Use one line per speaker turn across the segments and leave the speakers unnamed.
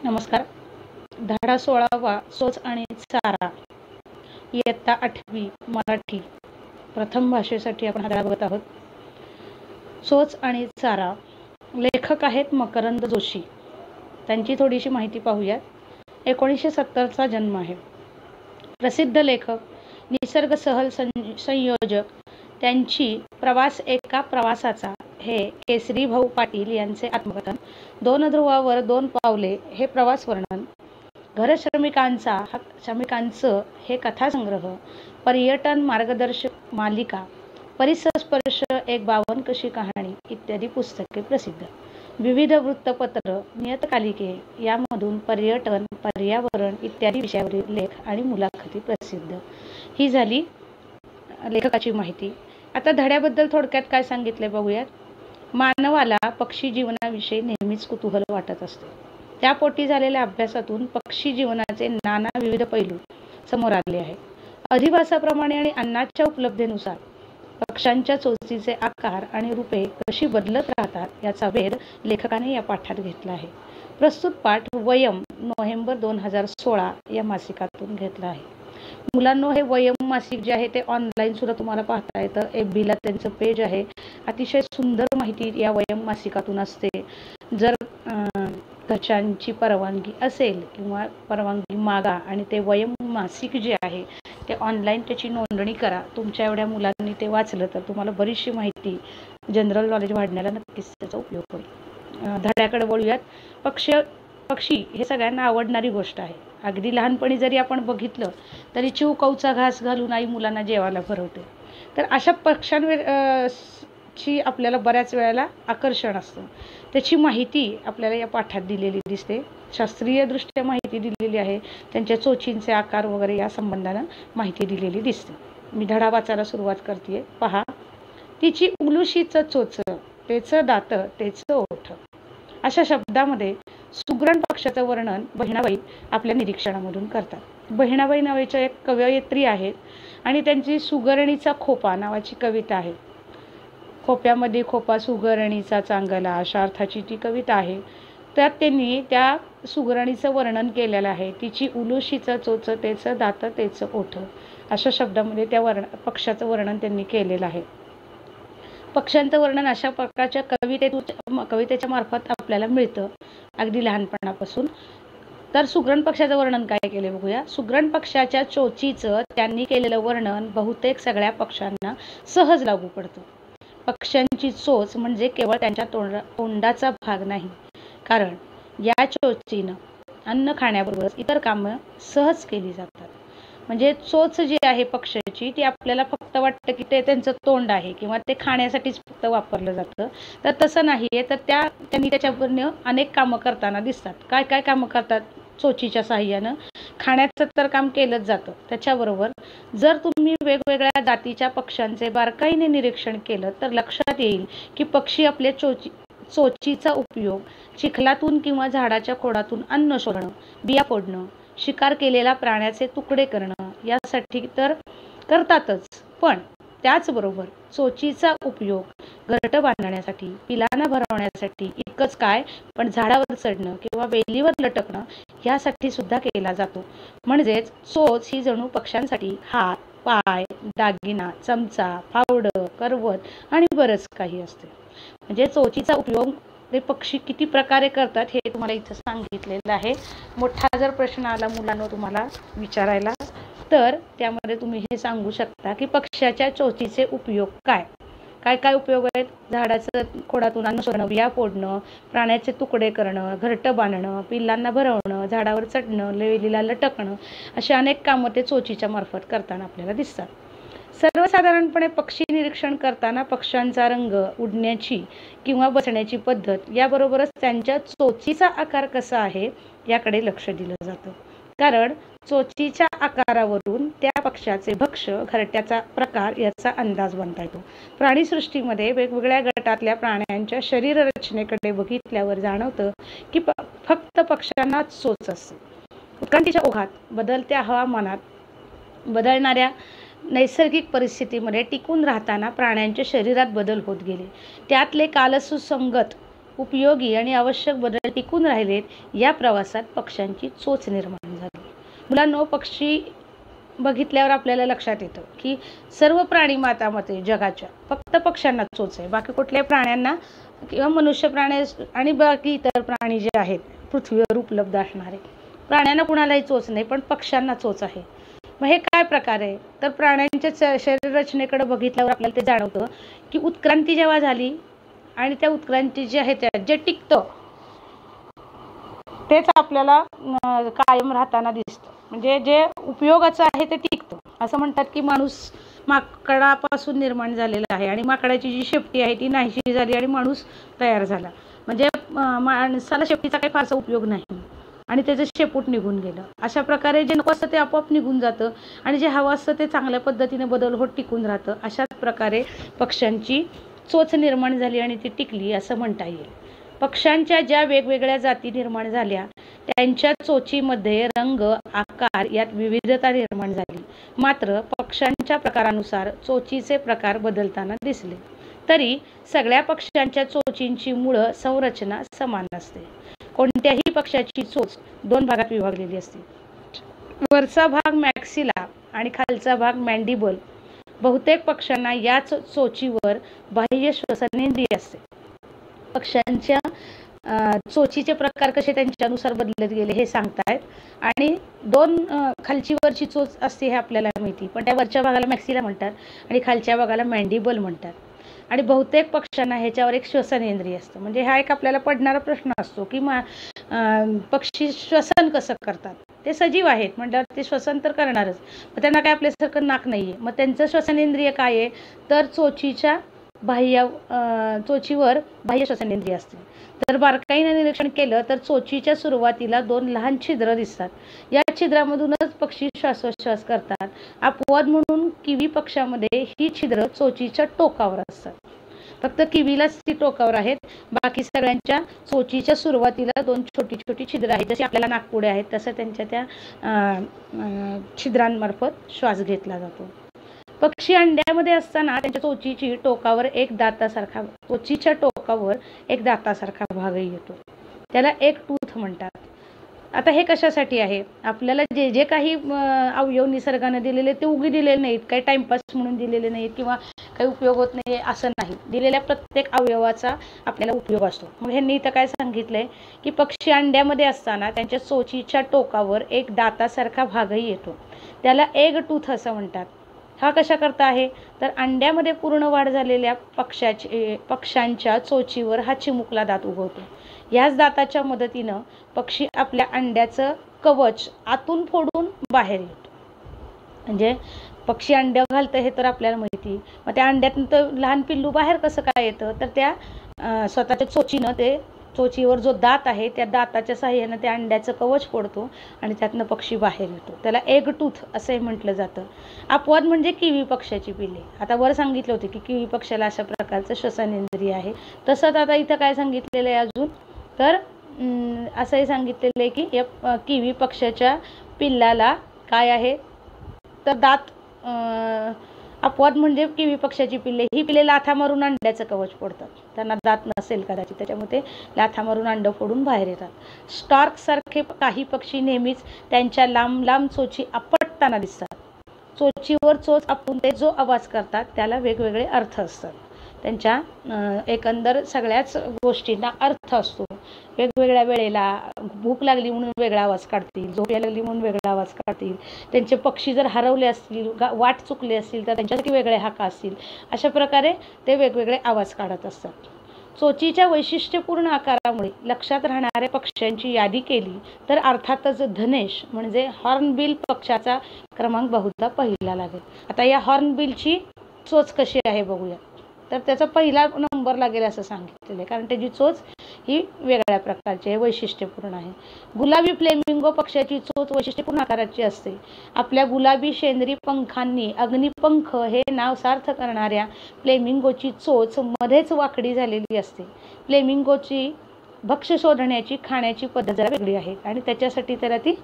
नमस्कार. धडा 16वा चोच आणि चारा, इयत्ता 8वी मराठी प्रथम भाषेसाठी आपण हा धडा बघत आहोत. चोच आणि चारा. लेखक आहेत मकरंद जोशी. त्यांची थोडीशी माहिती पाहूयात. 1970चा जन्म आहे. प्रसिद्ध लेखक, निसर्ग सहल संयोजक. त्यांची प्रवास एका प्रवासाचा हे केसरी भाऊ पाटील यांचे आत्मकथन. 2 ध्रुवावर 2 पावले हे प्रवास वर्णन. श्रमिकांचं हे कथासंग्रह. पर्यटन मार्गदर्शक मालिका. परिसस्पर्श एक 52 कशी कहाणी इत्यादी पुस्तके प्रसिद्ध. विविध वृत्तपत्र, नियतकालिके यामधून पर्यटन, पर्यावरण इत्यादी विषयावरील लेख आणि मुलाखती प्रसिद्ध. ही झाली लेखकाची माहिती. आता धड्याबद्दल थोडक्यात काय सांगितले बघूयात. मानवाला पक्षी जीवनाविषयी नेहमीच कुतूहल वाटत असते. त्यापोटी झालेल्या अभ्यासातून पक्षी जीवनाचे नाना विविध पैलू समोर आले आहे. अधिवासाप्रमाणे आणि अन्नाच्या उपलब्धतेनुसार पक्ष्यांच्या चोचीचे आकार आणि रूपे कशी बदलत राहतात याचा वेध लेखकाने या पाठात घेतला आहे. प्रस्तुत पाठ वयम नोव्हेंबर 2016 या मासिकातून घेतला आहे. मुलांनो, हे वयम मासिक जे आहे ते ऑनलाईन सुद्धा तुम्हाला पाहता येतं. FBला त्यांचं पेज आहे. अतिशय सुंदर माहिती या वयम मासिकातून असते. जर घरच्यांची परवानगी असेल किंवा परवानगी मागा आणि ते वयम मासिक जे आहे ते ऑनलाईन त्याची नोंदणी करा. तुमच्या एवढ्या मुलांनी ते वाचलं तर तुम्हाला बरीचशी माहिती, जनरल नॉलेज वाढण्याला नक्कीच त्याचा उपयोग होईल. धड्याकडे वळूयात. पक्षी हे सगळ्यांना आवडणारी गोष्ट आहे. अगदी लहानपणी जरी आपण बघितलं तरी चिवकवचा घास घालून आई मुलांना जेवायला भरवते. तर अशा पक्ष्यांची आपल्याला बऱ्याच वेळेला आकर्षण असतं. त्याची माहिती आपल्याला या पाठात दिलेली दिसते. शास्त्रीयदृष्ट्या माहिती दिलेली आहे. त्यांच्या चोचींचे आकार वगैरे या संबंधानं माहिती दिलेली दिसते. मी धडा वाचायला सुरुवात करते. पहा. तिची उलुशीचं चोच, तेचं दात, तेचं ओठ. अशा शब्दामध्ये सुगरण पक्षाचं वर्णन बहिणाबाई आपल्या निरीक्षणामधून करतात. बहिणाबाई नावाच्या एक कवयित्री आहेत आणि त्यांची सुगरणीचा खोपा नावाची कविता आहे. खोप्यामध्ये खोपा सुगरणीचा चांगला अशा अर्थाची ती कविता आहे. त्यात त्यांनी त्या सुगरणीचं वर्णन केलेलं आहे. तिची उलुशीचं चोच, तेचं दात, तेचं ओठ. अशा शब्दामध्ये त्या पक्षाचं वर्णन त्यांनी केलेलं आहे. पक्ष्यांचं वर्णन अशा प्रकारच्या कवितेच्या मार्फत आपल्याला मिळतं अगदी लहानपणापासून. तर सुगरण पक्षाचं वर्णन काय केले बघूया. सुगरण पक्षाच्या चोचीचं त्यांनी केलेलं वर्णन बहुतेक सगळ्या पक्ष्यांना सहज लागू पडतं. पक्ष्यांची चोच म्हणजे केवळ त्यांच्या तोंडाचा भाग नाही, कारण या चोचीनं अन्न खाण्याबरोबरच इतर कामं सहज केली जातात. म्हणजे चोच जी आहे पक्ष्याची ती आपल्याला फक्त वाटतं की ते त्यांचं तोंड आहे किंवा ते खाण्यासाठीच फक्त वापरलं जातं. तर तसं नाही आहे. तर त्यांनी त्याच्यावरनं अनेक कामं करताना दिसतात. काय काय कामं करतात चोचीच्या साहाय्यानं? खाण्याचं तर काम केलंच जातं. त्याच्याबरोबर जर तुम्ही वेगवेगळ्या जातीच्या पक्ष्यांचे बारकाईने निरीक्षण केलं तर लक्षात येईल की पक्षी आपल्या चोचीचा उपयोग चिखलातून किंवा झाडाच्या खोडातून अन्न शोधणं, बिया फोडणं, शिकार केलेल्या प्राण्याचे तुकडे करणं यासाठी तर करतातच, पण त्याचबरोबर चोचीचा उपयोग घरटं बांधण्यासाठी, पिलांना भरवण्यासाठी इतकंच काय, पण झाडावर चढणं किंवा वेलीवर लटकणं यासाठी सुद्धा केला जातो. म्हणजेच चोच ही जणू पक्ष्यांसाठी हात, पाय, दागिना, चमचा, फावडं, करवत आणि बरंच काही असते. म्हणजे चोचीचा उपयोग ते पक्षी किती प्रकारे करतात हे तुम्हाला इथं सांगितलेलं आहे. मोठा जर प्रश्न आला मुलांना तुम्हाला विचारायला तर त्यामध्ये तुम्ही हे सांगू शकता की पक्ष्याच्या चोचीचे उपयोग काय काय उपयोग आहेत. झाडाचं खोडातून अन्न शोधणं, बिया फोडणं, प्राण्याचे तुकडे करणं, घरटं बांधणं, पिल्लांना भरवणं, झाडावर चढणं, वेलीला लटकणं अशी अनेक कामं ते चोचीच्या मार्फत करताना आपल्याला दिसतात. सर्वसाधारणपणे पक्षी निरीक्षण करताना पक्ष्यांचा रंग, उडण्याची किंवा बसण्याची पद्धत याबरोबरच त्यांच्या चोचीचा आकार कसा आहे याकडे लक्ष दिलं जातं. कारण चोचीच्या आकारावरून त्या पक्ष्याचे भक्ष्य, घरट्याचा प्रकार याचा अंदाज बांधता येतो. प्राणीसृष्टीमध्ये वेगवेगळ्या गटातल्या प्राण्यांच्या शरीर रचनेकडे बघितल्यावर जाणवतं की फक्त पक्ष्यांना चोच असते. उत्क्रांतीच्या ओघात, बदलत्या हवामानात, बदलणाऱ्या नैसर्गिक परिस्थितीमध्ये टिकून राहताना प्राण्यांच्या शरीरात बदल होत गेले. त्यातले कालसुसंगत उपयोगी आणि आवश्यक बदल टिकून राहिलेत या प्रवासात पक्ष्यांची चोच निर्माण झाली. मुलांनो, पक्षी बघितल्यावर आपल्याला लक्षात येतं की सर्व प्राणीमातामध्ये जगाच्या फक्त पक्ष्यांना चोच आहे. बाकी कुठल्याही प्राण्यांना किंवा मनुष्य प्राणी आणि बाकी इतर प्राणी जे आहेत पृथ्वीवर उपलब्ध असणारे प्राण्यांना कुणालाही चोच नाही, पण पक्ष्यांना चोच आहे. मग हे काय प्रकार आहे? तर प्राण्यांच्या शरीर रचनेकडे बघितल्यावर आपल्याला ते जाणवतं की उत्क्रांती जेव्हा झाली आणि त्या उत्क्रांती जे आहे त्यात जे टिकतं तेच आपल्याला कायम राहताना दिसतं. म्हणजे जे उपयोगाचं आहे ते टिकतं. असं म्हणतात की माणूस माकडापासून निर्माण झालेला आहे आणि माकडाची जी शेपटी आहे ती नाहीशी झाली आणि माणूस तयार झाला. म्हणजे माणसाला शेपटीचा काही फारसा उपयोग नाही आणि त्याचं शेपूट निघून गेलं. अशा प्रकारे जे नको असतं ते आपोआप निघून जातं आणि जे हवं असतं ते चांगल्या पद्धतीने बदल होत टिकून राहतं. अशाच प्रकारे पक्ष्यांची चोच निर्माण झाली आणि ती टिकली असं म्हणता येईल. पक्ष्यांच्या ज्या वेगवेगळ्या जाती निर्माण झाल्या त्यांच्या चोचीमध्ये रंग, आकार यात विविधता निर्माण झाली. मात्र पक्ष्यांच्या प्रकारानुसार चोचीचे प्रकार बदलताना दिसले. तरी सगळ्या पक्ष्यांच्या चोचींची मूळ संरचना समान असते. कोणत्याही पक्ष्याची चोच 2 भागात विभागलेली असते. वरचा भाग मॅक्सिला आणि खालचा भाग मॅन्डिबल. बहुतेक पक्ष्यांना याच चोचीवर बाह्य श्वसनेंद्रिय असते. पक्ष्यांच्या चोचीचे प्रकार कसे त्यांच्यानुसार बदलत गेले हे सांगतायत. आणि 2 खालची वरची चोच असते हे आपल्याला माहिती, पण त्या वरच्या भागाला मॅक्सिला म्हणतात आणि खालच्या भागाला मॅन्डिबल म्हणतात. आणि बहुतेक पक्ष्यांना ह्याच्यावर एक श्वसनेंद्रिय असतं. म्हणजे हा एक आपल्याला पडणारा प्रश्न असतो की पक्षी श्वसन कसं करतात? ते सजीव आहेत म्हटल्यावर ते श्वसन तर करणारच, मग त्यांना काय आपल्यासारखं नाक नाही आहे. मग त्यांचं श्वसनेंद्रिय काय आहे? तर चोचीवर बाह्य श्वसनेंद्रिय असते. तर बारकाईने निरीक्षण केलं तर चोचीच्या सुरुवातीला 2 लहान छिद्र दिसतात. या छिद्रामधूनच पक्षी श्वासोच्छ्वास करतात. अपवाद म्हणून किवी पक्ष्यामध्ये ही छिद्र चोचीच्या टोकावर असतात. फक्त किवीलाच ती टोकावर आहेत. बाकी सगळ्यांच्या चोचीच्या सुरुवातीला 2 छोटी छोटी छिद्र आहेत. जशी आपल्याला नाकपुडे आहेत तसं त्यांच्या त्या छिद्रांमार्फत श्वास घेतला जातो. पक्षी अंड्यामध्ये असताना त्यांच्या चोचीच्या टोकावर एक दातासारखा भागही येतो. त्याला एक टूथ म्हणतात. आता हे कशासाठी आहे? आपल्याला जे जे काही अवयव निसर्गाने दिलेले ते उगी दिलेले नाहीत, काही टाइमपास म्हणून दिलेले नाहीत किंवा काही उपयोग होत नाही असं नाही. दिलेल्या प्रत्येक अवयवाचा आपल्याला उपयोग असतो. मग ह्यांनी इथं काय सांगितलंय की पक्षी अंड्यामध्ये असताना त्यांच्या चोचीच्या टोकावर एक दातासारखा भागही येतो. त्याला एग टूथ असं म्हणतात. हा कशा करता आहे? तर अंड्यामध्ये पूर्ण वाढ झालेल्या पक्ष्यांच्या चोचीवर हा चिमुकला दात उगवतो. याच दाताच्या मदतीनं पक्षी आपल्या अंड्याचं कवच आतून फोडून बाहेर येतो. म्हणजे पक्षी अंड्या घालतं हे तर आपल्याला माहिती. मग त्या अंड्यातून तर लहान पिल्लू बाहेर कसं काय येतं? तर त्या स्वतःच्या चोचीनं ते चोचीवर जो दात आहे त्या दाताच्या साहाय्यानं त्या अंड्याचं कवच फोडतो आणि त्यातनं पक्षी बाहेर येतो. त्याला एग टूथ असंही म्हटलं जातं. अपवाद म्हणजे किवी पक्ष्याची पिल्ले. आता वर सांगितलं होते की किवी पक्ष्याला अशा प्रकारचं श्वसनेंद्रिय आहे. तसंच आता इथं काय सांगितलेलं आहे अजून? तर असंही सांगितलेलं आहे की या किवी पक्ष्याच्या पिल्लाला काय आहे? तर दात. अपवाद म्हणजे किवी पक्ष्याची पिल्ले. ही पिल्ले लाथा मारून अंड्याचं कवच फोडतात. त्यांना दात नसेल कदाचित, त्याच्यामुळे लाथा मारून अंड फोडून बाहेर येतात. स्टॉर्कसारखे काही पक्षी नेहमीच त्यांच्या लांब लांब चोची आपटताना दिसतात. चोचीवर चोच आपटून ते जो आवाज करतात त्याला वेगवेगळे अर्थ असतात. त्यांच्या एकंदर सगळ्याच गोष्टींना अर्थ असतो. वेगवेगळ्या वेळेला भूक लागली म्हणून वेगळा आवाज काढतील, झोप यायला लागली म्हणून वेगळा आवाज काढतील. त्यांचे पक्षी जर हरवले असतील, वाट चुकले असतील तर त्यांच्यासाठी वेगळे हाका असतील. अशा प्रकारे ते वेगवेगळे आवाज काढत असतात. चोचीच्या वैशिष्ट्यपूर्ण आकारामुळे लक्षात राहणाऱ्या पक्ष्यांची यादी केली तर अर्थातच धनेश म्हणजे हॉर्नबिल पक्षाचा क्रमांक बहुधा पहिला लागेल. आता या हॉर्नबिलची चोच कशी आहे बघूया. तर त्याचा पहिला नंबर लागेल असं सांगितलेलं आहे, कारण त्याची चोच ही वेगळ्या प्रकारची आहे, वैशिष्ट्यपूर्ण आहे. गुलाबी फ्लेमिंगो पक्षाची चोच वैशिष्ट्यपूर्ण आकाराची असते. आपल्या गुलाबी शेंदरी पंखांनी अग्निपंख हे नाव सार्थ करणाऱ्या फ्लेमिंगोची चोच मध्येच वाकडी झालेली असते. फ्लेमिंगोची भक्ष्य शोधण्याची खाण्याची पद्धत जरा वेगळी आहे आणि त्याच्यासाठी त्याला ती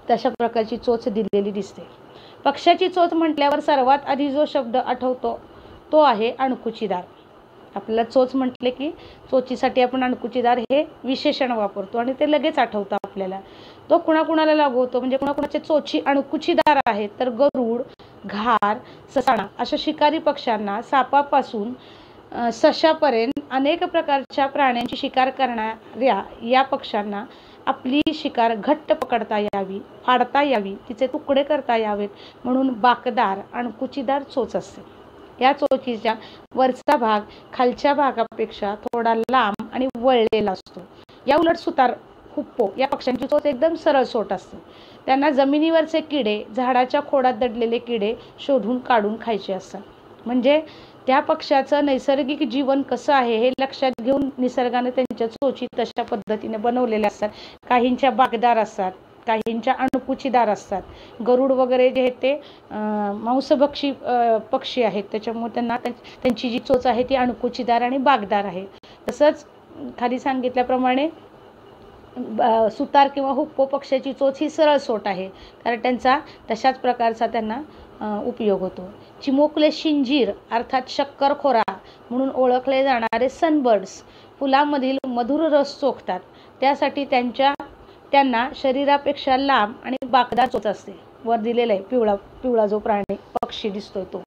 तशा प्रकारची चोच दिलेली दिसते. पक्षाची चोच म्हटल्यावर सर्वात आधी जो शब्द आठवतो तो आहे अणकुचीदार. आपल्याला चोच म्हटले की चोचीसाठी आपण अणकुचीदार हे विशेषण वापरतो आणि ते लगेच आठवतं आपल्याला. तो कुणाकुणाला लागू होतो, म्हणजे कुणाकुणाचे चोची अणकुचीदार आहेत तर गरुड, घार, ससाणा अशा शिकारी पक्ष्यांना सापापासून सशापर्यंत अनेक प्रकारच्या प्राण्यांची शिकार करणाऱ्या या पक्ष्यांना आपली शिकार घट्ट पकडता यावी, फाडता यावी, तिचे तुकडे करता यावेत म्हणून बाकदार अणकुचीदार चोच असते. या चोचीच्या वरचा भाग खालच्या भागापेक्षा थोडा लांब आणि वळलेला असतो. या उलट सुतार, हुप्पो या पक्ष्यांची चोच एकदम सरळसोट असते. त्यांना जमिनीवरचे किडे, झाडाच्या खोडात दडलेले किडे शोधून काढून खायचे असतात. म्हणजे त्या पक्ष्याचं नैसर्गिक जीवन कसं आहे हे लक्षात घेऊन निसर्गाने त्यांच्या चोची तशा पद्धतीने बनवलेल्या असतात. काहींच्या बाकदार असतात, काहींच्या अणकुचीदार असतात. गरुड वगैरे जे आहेत ते मांसभक्षी पक्षी आहेत, त्याच्यामुळे त्यांना त्यांची जी चोच आहे ती अणकुचीदार आणि बाकदार आहे. तसंच खाली सांगितल्याप्रमाणे सुतार किंवा हुप्पो पक्ष्याची चोच ही सरळसोट आहे, कारण त्यांचा तशाच प्रकारचा त्यांना उपयोग होतो. चिमुकले शिंजीर अर्थात शक्करखोरा म्हणून ओळखले जाणारे सनबर्ड्स फुलामधील मधुर रस चोखतात. त्यासाठी त्यांना शरीरापेक्षा लांब आणि बाकदार चोच असते. वर दिलेला आहे पिवळा जो प्राणी पक्षी दिसतोय तो,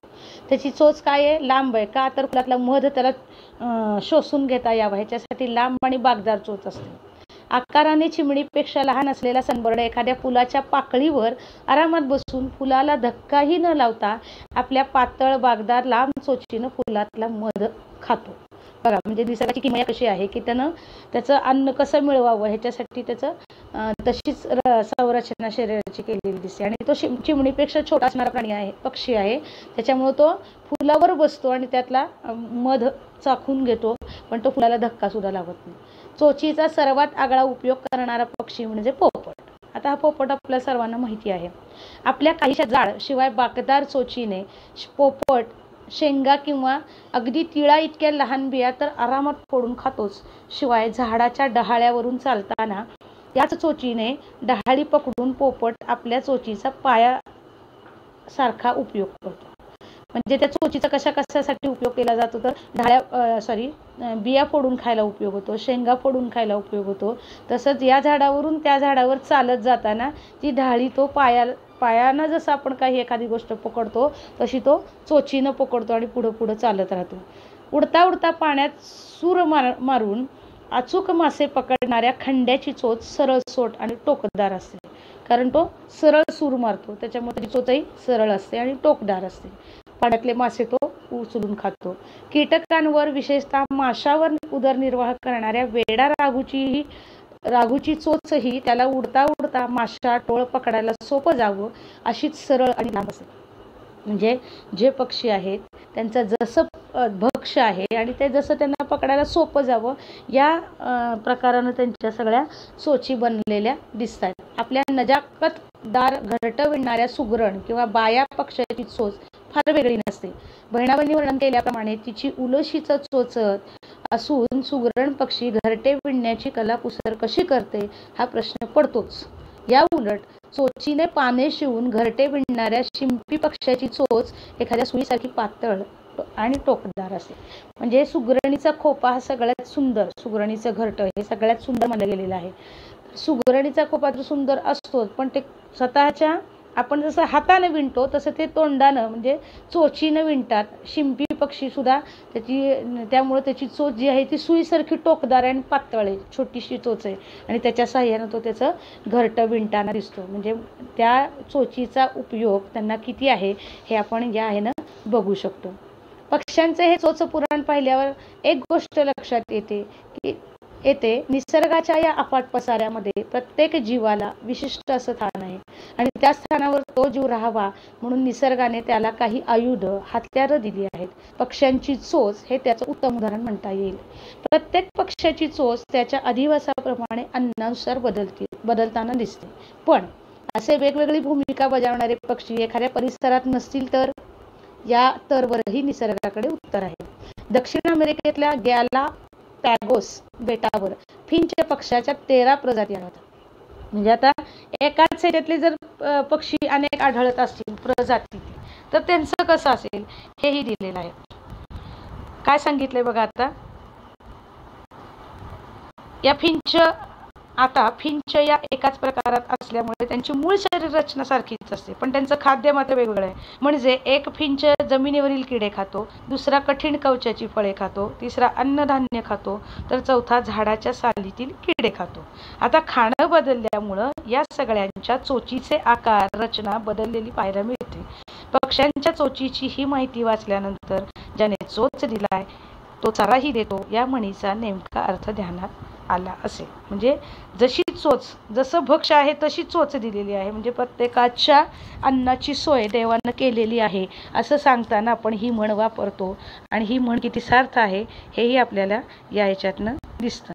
त्याची चोच काय आहे, लांब आहे. का तर फुलातला मध त्याला शोषून घेता यावा ह्याच्यासाठी लांब आणि बाकदार चोच असते. आकाराने चिमणीपेक्षा लहान असलेला सनबर्ड एखाद्या फुलाच्या पाकळीवर आरामात बसून फुलाला धक्काही न लावता आपल्या पातळ बाकदार लांब चोचीनं फुलातला मध खातो. बघा, म्हणजे निसर्गाची किमया कशी आहे की त्याचं अन्न कसं मिळवावं ह्याच्यासाठी त्याचं तशीच संरचना शरीराची केलेली दिसते. आणि तो चिमणीपेक्षा छोटा असणारा प्राणी आहे, पक्षी आहे, त्याच्यामुळे तो फुलावर बसतो आणि त्यातला मध चाखून घेतो, पण तो फुलाला धक्का सुद्धा लावत नाही. चोचीचा सर्वात आगळा उपयोग करणारा पक्षी म्हणजे पोपट. आता हा पोपट आपल्या सर्वांना माहिती आहे. आपल्या काहीशा जाड शिवाय बाकदार चोचीने पोपट शेंगा किंवा अगदी तिळा इतक्या लहान बिया तर आरामात फोडून खातोच, शिवाय झाडाच्या डहाळ्यावरून चालताना याच चोचीने डहाळी पकडून पोपट आपल्या चोचीचा पायासारखा उपयोग करतो. म्हणजे त्या चोचीचा कशासाठी उपयोग केला जातो तर बिया फोडून खायला उपयोग होतो, शेंगा फोडून खायला उपयोग होतो. तसंच या झाडावरून त्या झाडावर चालत जाताना ती ढाळी तो पायानं जसं आपण काही एखादी गोष्ट पकडतो तशी तो चोचीनं पकडतो आणि पुढं चालत राहतो. उडता उडता पाण्यात सूर मारून अचूक मासे पकडणाऱ्या खंड्याची चोच सरळसोट आणि टोकदार असते, कारण तो सरळ सूर मारतो, त्याच्यामुळे त्याची चोचही सरळ असते आणि टोकदार असते. पाण्यातले मासे तो उचलून खातो. कीटकांवर विशेषतः माशावर उदरनिर्वाह करणाऱ्या वेडा राघूची चोचही त्याला उडता उडता माशा टोळ पकडायला सोपं जावं अशीच सरळ आणि लांब असते. म्हणजे जे पक्षी आहेत त्यांचं जसं भक्ष्य आहे आणि ते जसं त्यांना पकडायला सोपं जावं या प्रकारानं त्यांच्या सगळ्या चोची बनलेल्या दिसतात. आपल्या नजाकतदार घरटं विणणाऱ्या सुगरण किंवा बाया पक्षाची चोच फार वेगळी नसते. बहिणाबाईंनी वर्णन केल्याप्रमाणे तिची उलशीचं चोचत असून सुगरण पक्षी घरटे विणण्याची कलाकुसर कशी करते हा प्रश्न पडतोच. या उलट चोचीने पाने शिवून घरटे विणणाऱ्या शिंपी पक्षाची चोच एखाद्या सुईसारखी पातळ आणि टोकदार असते. म्हणजे सुगरणीचा खोपा हा सगळ्यात सुंदर, सुगरणीचं घरटं हे सगळ्यात सुंदर मानलं गेलेलं आहे. सुगरणीचा खोपा तर सुंदर असतोच, पण ते स्वतःच्या आपण जसं हाताने विणतो तसं ते तोंडानं म्हणजे चोचीनं विणतात. शिंपी पक्षी सुद्धा त्यामुळे त्याची चोच जी आहे ती सुईसारखी टोकदार आणि पातळ आहे, छोटीशी चोच आहे आणि त्याच्या साह्यानं तो त्याचं घरटं विणताना दिसतो. म्हणजे त्या चोचीचा उपयोग त्यांना किती आहे हे आपण या ह्यानं बघू शकतो. पक्ष्यांचे हे चोच पुराण पाहिल्यावर एक गोष्ट लक्षात येते निसर्गाच्या या अफाट पसाऱ्यामध्ये प्रत्येक जीवाला विशिष्ट असं स्थान आहे आणि त्या स्थानावर तो जीव राहावा म्हणून निसर्गाने त्याला काही आयुध हत्यारं दिली आहेत. पक्ष्यांची चोच हे त्याचं उत्तम उदाहरण म्हणता येईल. प्रत्येक पक्ष्याची चोच त्याच्या अधिवासाप्रमाणे अन्नानुसार बदलताना दिसते. पण असे वेगवेगळी भूमिका बजावणारे पक्षी एखाद्या परिसरात नसतील तर या तरवरही निसर्गाकडे उत्तर आहे. दक्षिण अमेरिकेतल्या गॅलापॅगोस बेटावर फिंच पक्ष्याच्या 13 प्रजाती आढळतात. म्हणजे आता एकाच ह्याच्यातले जर पक्षी अनेक आढळत असतील प्रजाती तर त्यांचं कसं असेल हेही दिलेलं आहे. काय सांगितलंय बघा आता, या फिंच या एकाच प्रकारात असल्यामुळे त्यांची मूळ शरीर रचना सारखीच असते, पण त्यांचं खाद्य मात्र वेगवेगळं आहे. म्हणजे एक फिंच जमिनीवरील किडे खातो, दुसरा कठीण कवचाची फळे खातो, तिसरा अन्नधान्य खातो, तर चौथा झाडाच्या सालीतील किडे खातो. आता खाणं बदलल्यामुळं या सगळ्यांच्या चोचीचे आकार, रचना बदललेली पाहायला मिळते. पक्ष्यांच्या चोचीची ही माहिती वाचल्यानंतर ज्याने चोच दिलाय तो चाराही देतो, या म्हणीचा नेमका अर्थ ध्यानात आला असेल. म्हणजे जसं भक्ष आहे तशी चोच दिलेली आहे, म्हणजे प्रत्येकाच्या अन्नाची सोय देवानं केलेली आहे असं सांगताना आपण ही म्हण वापरतो. आणि ही म्हण किती सार्थ आहे हेही आपल्याला या याच्यातनं दिसतं.